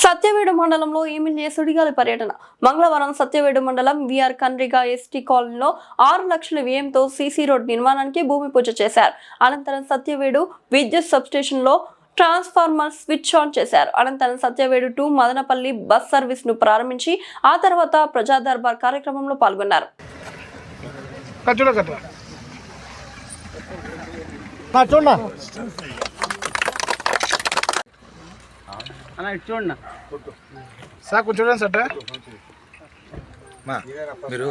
సత్యవేడు మండలంలో ఎమ్మెల్యే సుడిగాలి పర్యటన. మంగళవారం సత్యవేడు మండలం విఆర్ కన్రిగా ఎస్టీ కాలనీలో 6 లక్షల వ్యయంతో సీసీ రోడ్ నిర్మాణానికి భూమి పూజ చేశారు. అనంతరం సత్యవేడు విద్యుత్ సబ్స్టేషన్ లో ట్రాన్స్ఫార్మర్ స్విచ్ ఆన్ చేశారు. అనంతరం Satyavedu to Madanapalle bus service ను ప్రారంభించి ఆ తర్వాత ప్రజా దర్బార్ కార్యక్రమంలో పాల్గొన్నారు. చూడండి సార్ కొంచెం చూడండి సార్ మీరు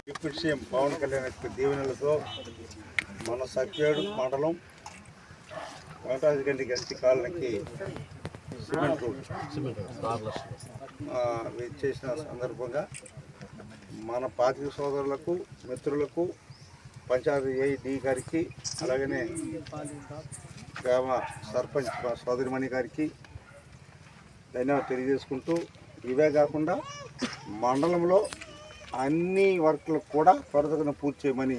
డిప్యూటీ సీఎం పవన్ కళ్యాణ్ యొక్క దీవెనలతో మన సత్యవేడు మండలం వెంకటాద్రి ఎస్టీ కాలనీకి సిమెంట్ రోడ్ చేసిన సందర్భంగా మన పాతిక సోదరులకు మిత్రులకు పంచాయతీ ఏఈ గారికి అలాగనే గ్రామ సర్పంచ్ సోదరిమణి గారికి ధన్యవాదాలు తెలియజేసుకుంటూ, ఇవే కాకుండా మండలంలో అన్ని వర్క్లకు కూడా త్వరతగా పూర్తి చేయమని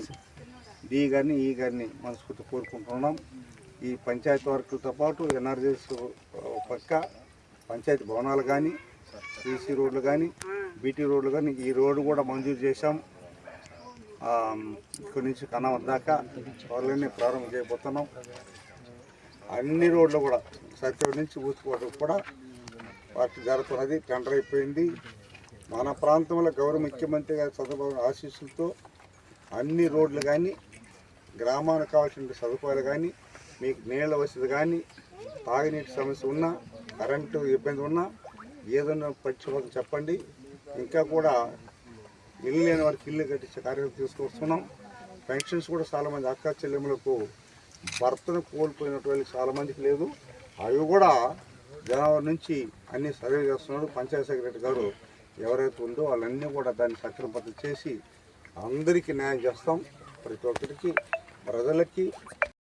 డి గారిని ఈ గారిని మనస్ఫూర్తి కోరుకుంటున్నాం. ఈ పంచాయతీ వర్కులతో పాటు ఎన్ఆర్జీఎస్ పక్క పంచాయతీ భవనాలు కానీ సీసీ రోడ్లు కానీ బీటీ రోడ్లు కానీ ఈ రోడ్డు కూడా మంజూరు చేశాం. ఇక్కడి నుంచి కన్నవరం దాకా త్వరలోనే ప్రారంభం చేయబోతున్నాం. అన్ని రోడ్లు కూడా సత్యవేడు నుంచి ఊసుకోవడం కూడా వాటి జరుగుతున్నది. టెండర్ అయిపోయింది. మన ప్రాంతంలో గౌరవ ముఖ్యమంత్రి గారి చంద్రబాబు ఆశీస్సులతో అన్ని రోడ్లు కానీ గ్రామానికి కావాల్సిన సదుపాయాలు కానీ మీకు నీళ్ళ వసతి కానీ తాగునీటి సమస్య ఉన్నా కరెంటు ఇబ్బంది ఉన్నా ఏదన్నా పక్షపాతం చెప్పండి. ఇంకా కూడా ఇల్లు లేని వారికి ఇల్లు కట్టించే కార్యక్రమం తీసుకొస్తున్నాం. పెన్షన్స్ కూడా చాలామంది అక్క చెల్లెములకు భర్తను కోల్పోయినటువంటి చాలామందికి లేదు. అవి కూడా జనవరి నుంచి అన్ని సర్వే చేస్తున్నాడు. పంచాయతీ సెక్రటరీ గారు ఎవరైతే ఉందో వాళ్ళన్నీ కూడా దాన్ని సక్రమబద్ధం చేసి అందరికీ న్యాయం చేస్తాం. ప్రతి ఒక్కరికి ప్రజలకి